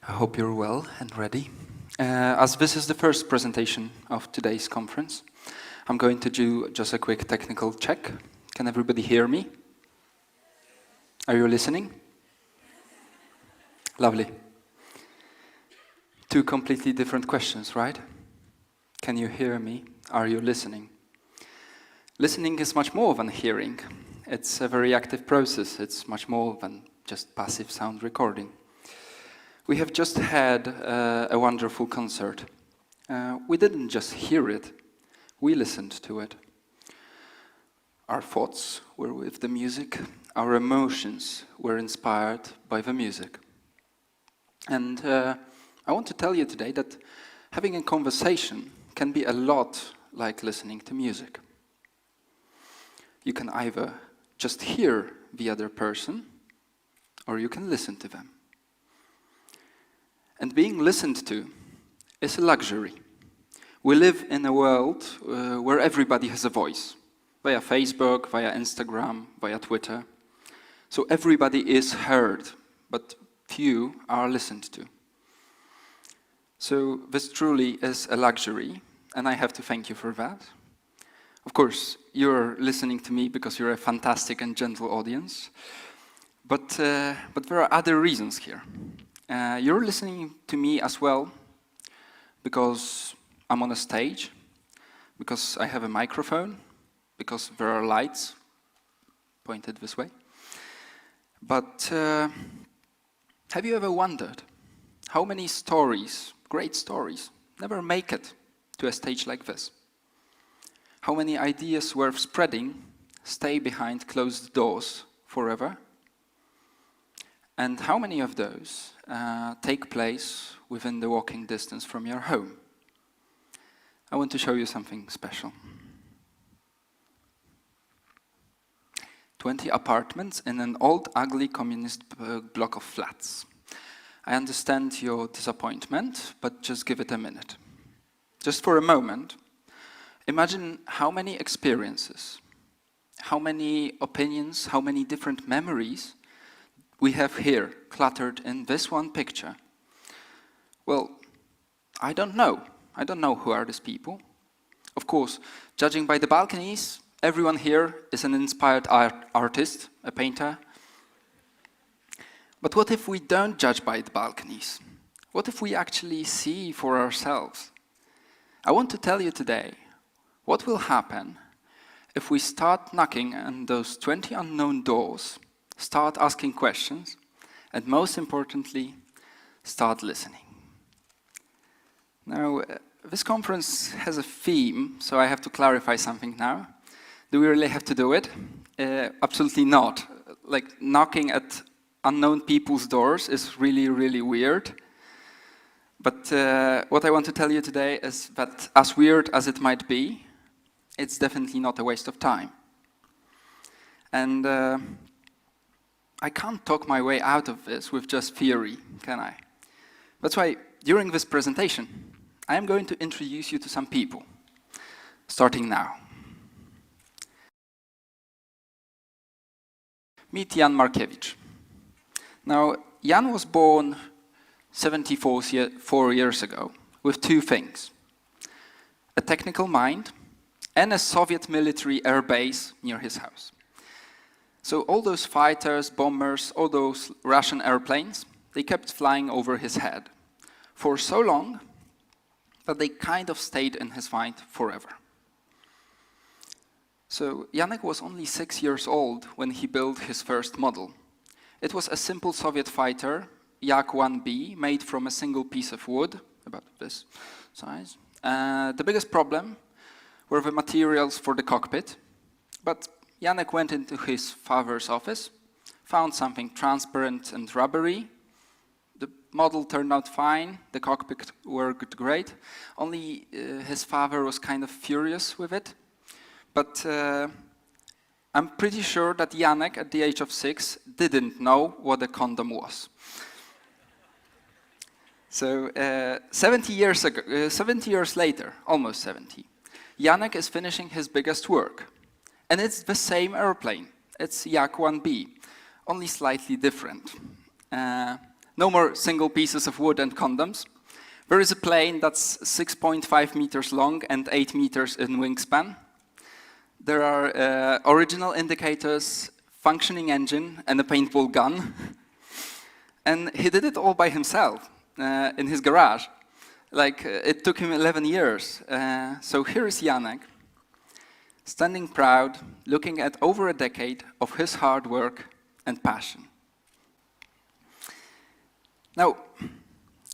I hope you're well and ready. As this is the first presentation of today's conference, I'm going to do just a quick technical check. Can everybody hear me? Are you listening? Lovely. Two completely different questions, right? Can you hear me? Are you listening? Listening is much more than hearing. It's a very active process. It's much more than just passive sound recording. We have just had a wonderful concert. We didn't just hear it, we listened to it. Our thoughts were with the music, our emotions were inspired by the music. And I want to tell you today that having a conversation can be a lot like listening to music. You can either just hear the other person, or you can listen to them. And being listened to is a luxury. We live in a world where everybody has a voice, via Facebook, via Instagram, via Twitter. So everybody is heard, but few are listened to. So this truly is a luxury, and I have to thank you for that. Of course, you're listening to me because you're a fantastic and gentle audience, but there are other reasons here. You're listening to me as well because I'm on a stage, because I have a microphone, because there are lights pointed this way. But have you ever wondered how many stories, great stories, never make it to a stage like this? How many ideas worth spreading stay behind closed doors forever? And how many of those take place within the walking distance from your home? I want to show you something special. 20 apartments in an old, ugly communist block of flats. I understand your disappointment, but just give it a minute. Just for a moment, imagine how many experiences, how many opinions, how many different memories we have here, cluttered in this one picture. Well, I don't know. I don't know who are these people. Of course, judging by the balconies, everyone here is an inspired artist, a painter. But what if we don't judge by the balconies? What if we actually see for ourselves? I want to tell you today what will happen if we start knocking on those 20 unknown doors, start asking questions, and most importantly, start listening. Now, this conference has a theme, so I have to clarify something now. Do we really have to do it? Absolutely not. Like, knocking at unknown people's doors is really, really weird. But what I want to tell you today is that as weird as it might be, it's definitely not a waste of time. And I can't talk my way out of this with just theory, can I? That's why, during this presentation, I am going to introduce you to some people, starting now. Meet Jan Markiewicz. Now, Jan was born 74 years ago with two things: a technical mind and a Soviet military air base near his house. So all those fighters, bombers, all those Russian airplanes, they kept flying over his head for so long that they kind of stayed in his mind forever. So Janek was only 6 years old when he built his first model. It was a simple Soviet fighter, Yak-1B, made from a single piece of wood, about this size. The biggest problem were the materials for the cockpit, but Janek went into his father's office, found something transparent and rubbery. The model turned out fine, the cockpit worked great, only his father was kind of furious with it. But I'm pretty sure that Janek, at the age of 6, didn't know what a condom was. So 70 years later, almost 70, Janek is finishing his biggest work. And it's the same airplane. It's Yak-1B, only slightly different. No more single pieces of wood and condoms. There is a plane that's 6.5 meters long and 8 meters in wingspan. There are original indicators, functioning engine, and a paintball gun. And he did it all by himself in his garage. Like, it took him 11 years. So here is Janek, standing proud, looking at over a decade of his hard work and passion. Now,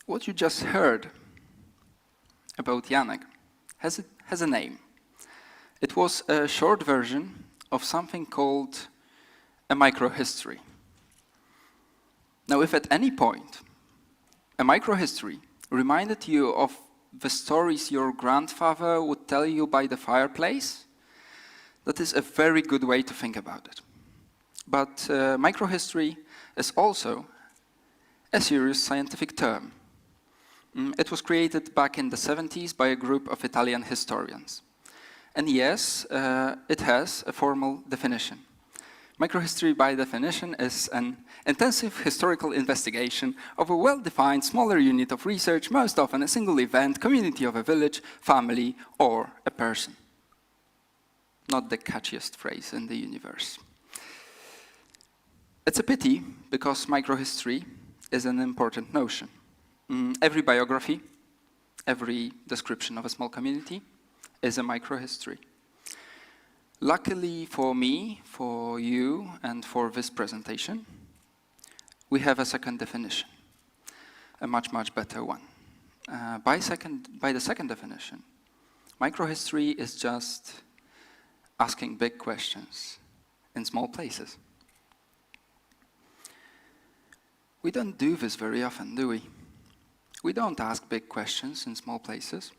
what you just heard about Janek has a name. It was a short version of something called a microhistory. Now, if at any point a microhistory reminded you of the stories your grandfather would tell you by the fireplace, that is a very good way to think about it. But microhistory is also a serious scientific term. It was created back in the 70s by a group of Italian historians. And yes, it has a formal definition. Microhistory, by definition, is an intensive historical investigation of a well-defined smaller unit of research, most often a single event, community of a village, family, or a person. Not the catchiest phrase in the universe. It's a pity, because microhistory is an important notion. Every biography, every description of a small community is a microhistory. Luckily for me, for you, and for this presentation, we have a second definition, a much, much better one. By the second definition, microhistory is just asking big questions in small places. We don't do this very often, do we? We don't ask big questions in small places.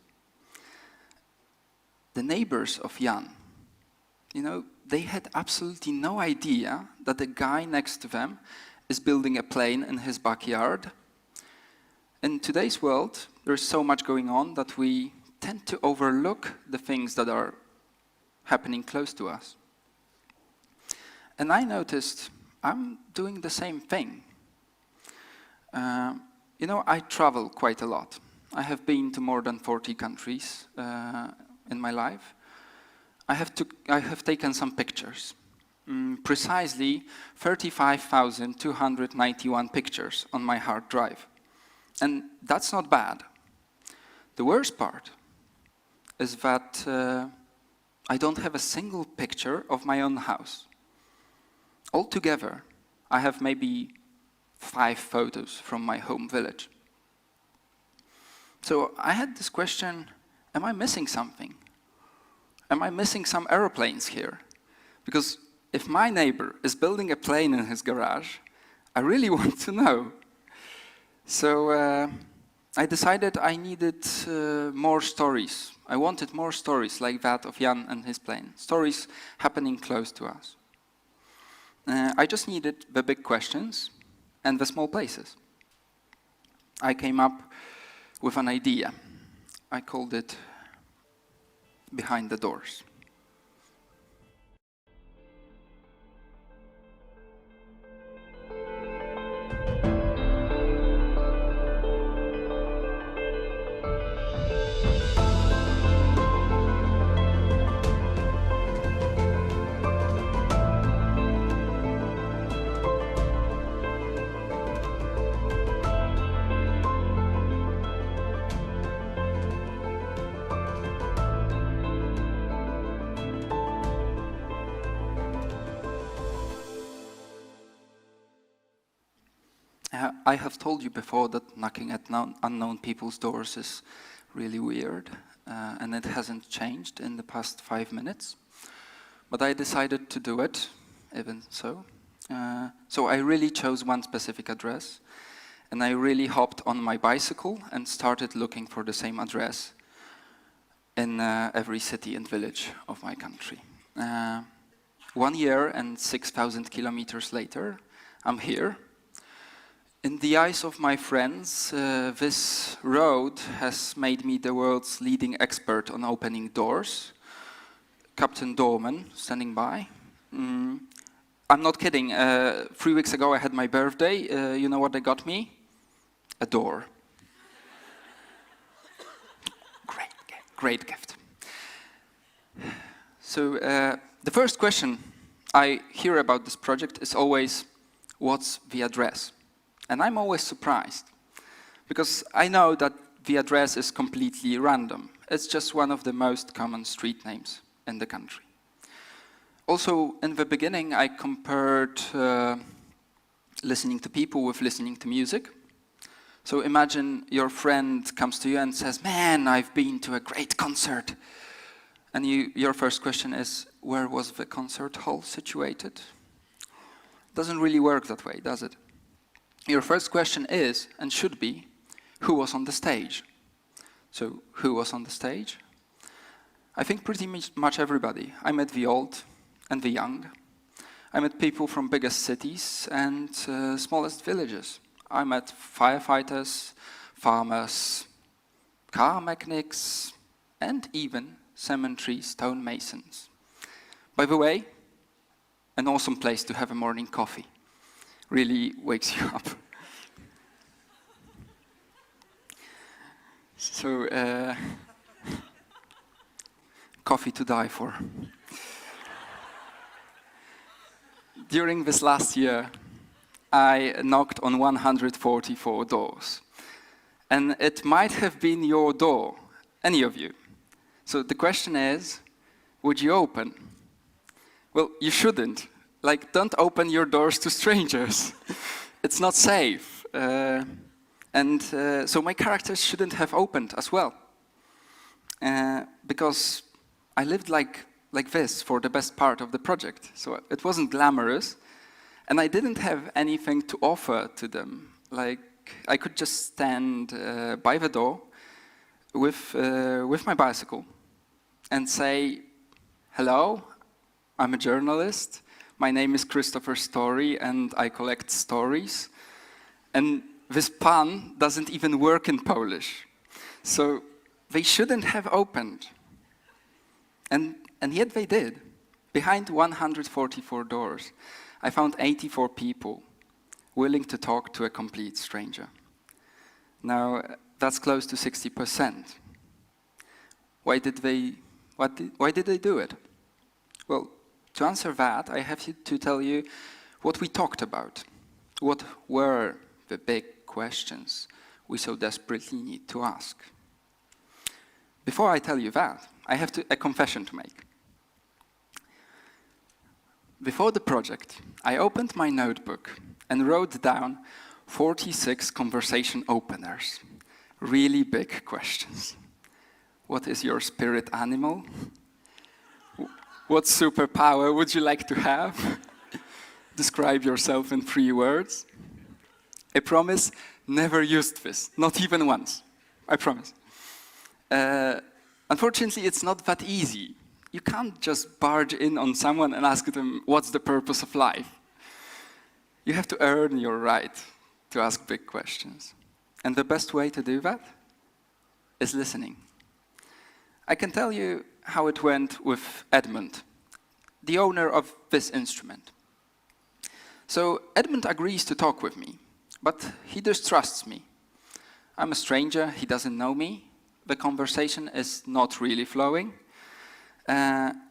The neighbors of Jan, they had absolutely no idea that the guy next to them is building a plane in his backyard. In today's world, there's so much going on that we tend to overlook the things that are happening close to us. And I noticed I'm doing the same thing. I travel quite a lot. I have been to more than 40 countries in my life. I have taken some pictures. Precisely 35,291 pictures on my hard drive. And that's not bad. The worst part is that I don't have a single picture of my own house. Altogether, I have maybe 5 photos from my home village. So I had this question, am I missing something? Am I missing some aeroplanes here? Because if my neighbor is building a plane in his garage, I really want to know. So I decided I needed more stories. I wanted more stories like that of Jan and his plane, stories happening close to us. I just needed the big questions and the small places. I came up with an idea. I called it Behind the Doors. I have told you before that knocking at unknown people's doors is really weird, and it hasn't changed in the past 5 minutes. But I decided to do it, even so. So I really chose one specific address, and I really hopped on my bicycle and started looking for the same address in every city and village of my country. 1 year and 6,000 kilometers later, I'm here. In the eyes of my friends, this road has made me the world's leading expert on opening doors. Captain Dorman, standing by. I'm not kidding. 3 weeks ago I had my birthday. You know what they got me? a door. Great gift. So the first question I hear about this project is always, what's the address? And I'm always surprised, because I know that the address is completely random. It's just one of the most common street names in the country. Also, in the beginning, I compared listening to people with listening to music. So imagine your friend comes to you and says, "Man, I've been to a great concert." And your first question is, where was the concert hall situated? Doesn't really work that way, does it? Your first question is, and should be, who was on the stage? So, who was on the stage? I think pretty much everybody. I met the old and the young. I met people from biggest cities and smallest villages. I met firefighters, farmers, car mechanics, and even cemetery stonemasons. By the way, an awesome place to have a morning coffee. Really wakes you up. So, coffee to die for. During this last year, I knocked on 144 doors. And it might have been your door, any of you. So the question is, would you open? Well, you shouldn't. Like, don't open your doors to strangers. It's not safe. So my characters shouldn't have opened as well. Because I lived like this for the best part of the project. So it wasn't glamorous. And I didn't have anything to offer to them. Like, I could just stand by the door with my bicycle and say, "Hello, I'm a journalist. My name is Krzysztof Story, and I collect stories." And this pun doesn't even work in Polish. So they shouldn't have opened. And yet they did. Behind 144 doors, I found 84 people willing to talk to a complete stranger. Now, that's close to 60%. Why did they do it? Well, to answer that, I have to tell you what we talked about. What were the big questions we so desperately need to ask? Before I tell you that, I have a confession to make. Before the project, I opened my notebook and wrote down 46 conversation openers. Really big questions. What is your spirit animal? What superpower would you like to have? Describe yourself in 3 words. I promise, never used this, not even once. I promise. Unfortunately, it's not that easy. You can't just barge in on someone and ask them, what's the purpose of life? You have to earn your right to ask big questions. And the best way to do that is listening. I can tell you how it went with Edmund, the owner of this instrument. So Edmund agrees to talk with me, but he distrusts me. I'm a stranger, he doesn't know me, the conversation is not really flowing.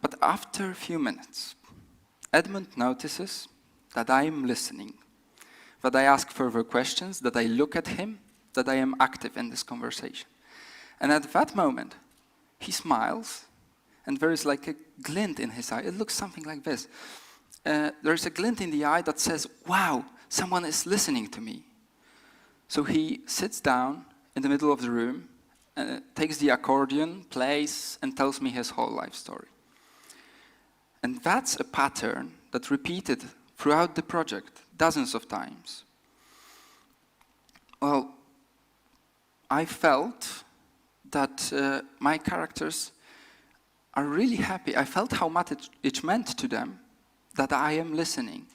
But after a few minutes, Edmund notices that I am listening, that I ask further questions, that I look at him, that I am active in this conversation. And at that moment, he smiles, and there is like a glint in his eye. It looks something like this. There is a glint in the eye that says, wow, someone is listening to me. So he sits down in the middle of the room, takes the accordion, plays, and tells me his whole life story. And that's a pattern that repeated throughout the project, dozens of times. Well, I felt that my characters are really happy. I felt how much it meant to them that I am listening.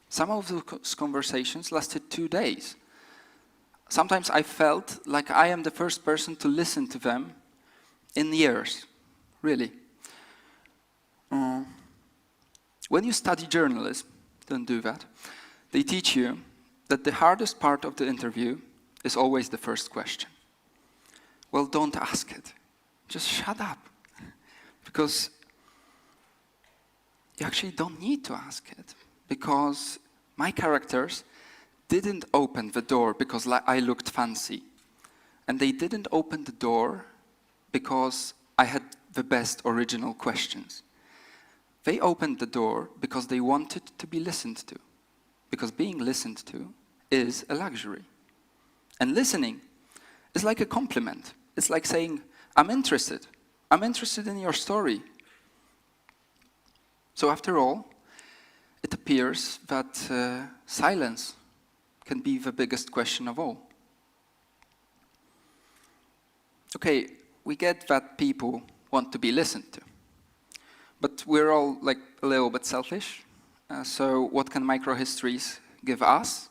Some of those conversations lasted 2 days. Sometimes I felt like I am the first person to listen to them in years, really. When you study journalism, don't do that, they teach you that the hardest part of the interview is always the first question. Well, don't ask it. Just shut up. Because you actually don't need to ask it. Because my characters didn't open the door because I looked fancy. And they didn't open the door because I had the best original questions. They opened the door because they wanted to be listened to. Because being listened to is a luxury. And listening is like a compliment. It's like saying, I'm interested. I'm interested in your story. So after all, it appears that silence can be the biggest question of all. Okay, we get that people want to be listened to. But we're all like a little bit selfish. So what can microhistories give us?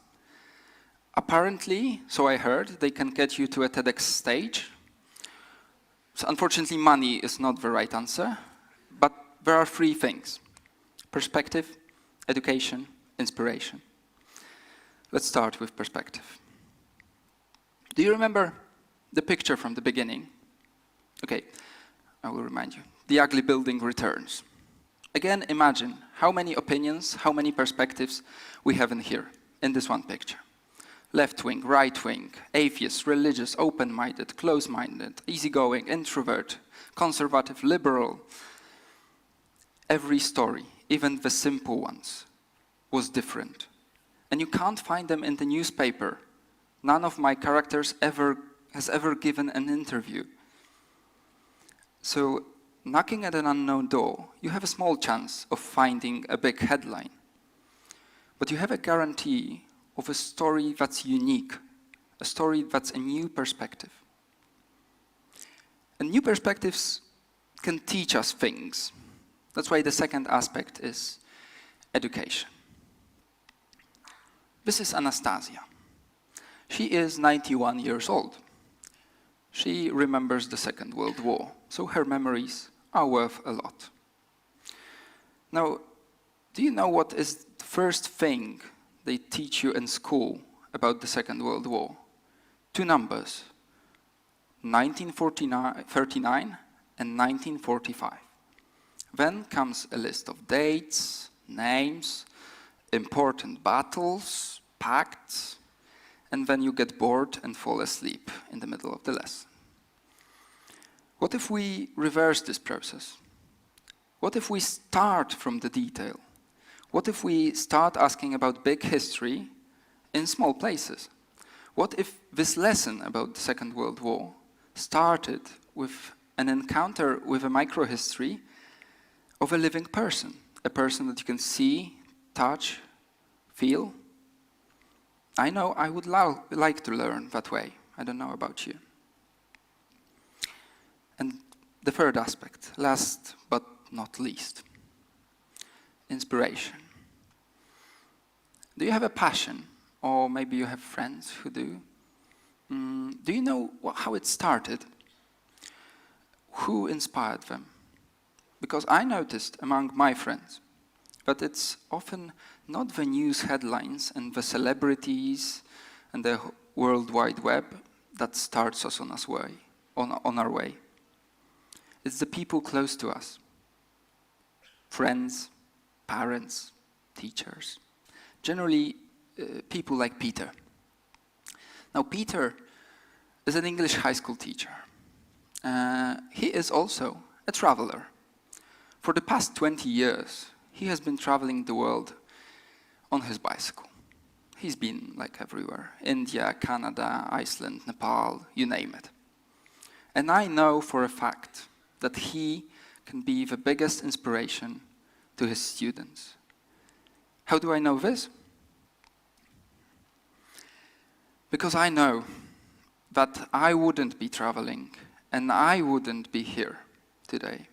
Apparently, so I heard, they can get you to a TEDx stage. So unfortunately, money is not the right answer. But there are three things: perspective, education, inspiration. Let's start with perspective. Do you remember the picture from the beginning? Okay, I will remind you. The ugly building returns. Again, imagine how many opinions, how many perspectives we have in here, in this one picture. Left wing, right wing, atheist, religious, open-minded, close-minded, easygoing, introvert, conservative, liberal. Every story, even the simple ones, was different. And you can't find them in the newspaper. None of my characters has ever given an interview. So, knocking at an unknown door, you have a small chance of finding a big headline. But you have a guarantee of a story that's unique, a story that's a new perspective. And new perspectives can teach us things. That's why the second aspect is education. This is Anastasia. She is 91 years old. She remembers the Second World War, so her memories are worth a lot. Now, do you know what is the first thing they teach you in school about the Second World War? Two numbers, 1939 and 1945. Then comes a list of dates, names, important battles, pacts, and then you get bored and fall asleep in the middle of the lesson. What if we reverse this process? What if we start from the detail? What if we start asking about big history in small places? What if this lesson about the Second World War started with an encounter with a microhistory of a living person, a person that you can see, touch, feel? I know I would like to learn that way. I don't know about you. And the third aspect, last but not least, inspiration. Do you have a passion? Or maybe you have friends who do? Do you know how it started? Who inspired them? Because I noticed among my friends that it's often not the news headlines and the celebrities and the World Wide Web that starts us on our way. It's the people close to us. Friends, parents, teachers. Generally, people like Peter. Now, Peter is an English high school teacher. He is also a traveler. For the past 20 years, he has been traveling the world on his bicycle. He's been like everywhere. India, Canada, Iceland, Nepal, you name it. And I know for a fact that he can be the biggest inspiration to his students. How do I know this? Because I know that I wouldn't be traveling and I wouldn't be here today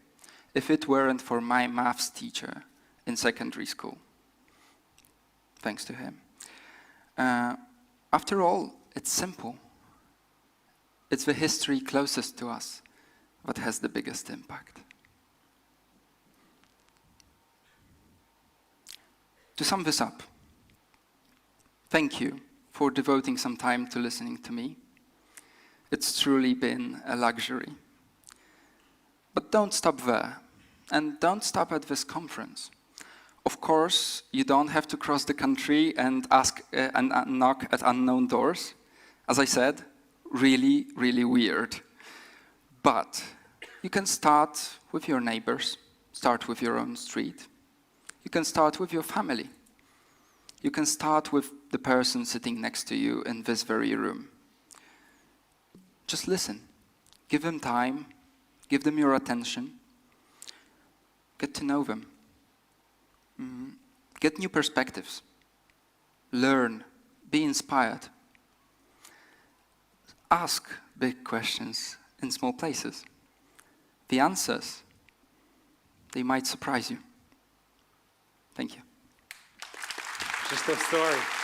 if it weren't for my maths teacher in secondary school. Thanks to him. After all, it's simple. It's the history closest to us that has the biggest impact. To sum this up, thank you for devoting some time to listening to me. It's truly been a luxury. But don't stop there, and don't stop at this conference. Of course, you don't have to cross the country and ask and knock at unknown doors. As I said, really, really weird. But you can start with your neighbors, start with your own street. You can start with your family. You can start with the person sitting next to you in this very room. Just listen. Give them time. Give them your attention. Get to know them. Get new perspectives. Learn. Be inspired. Ask big questions in small places. The answers, they might surprise you. Thank you. Krzysztof Story.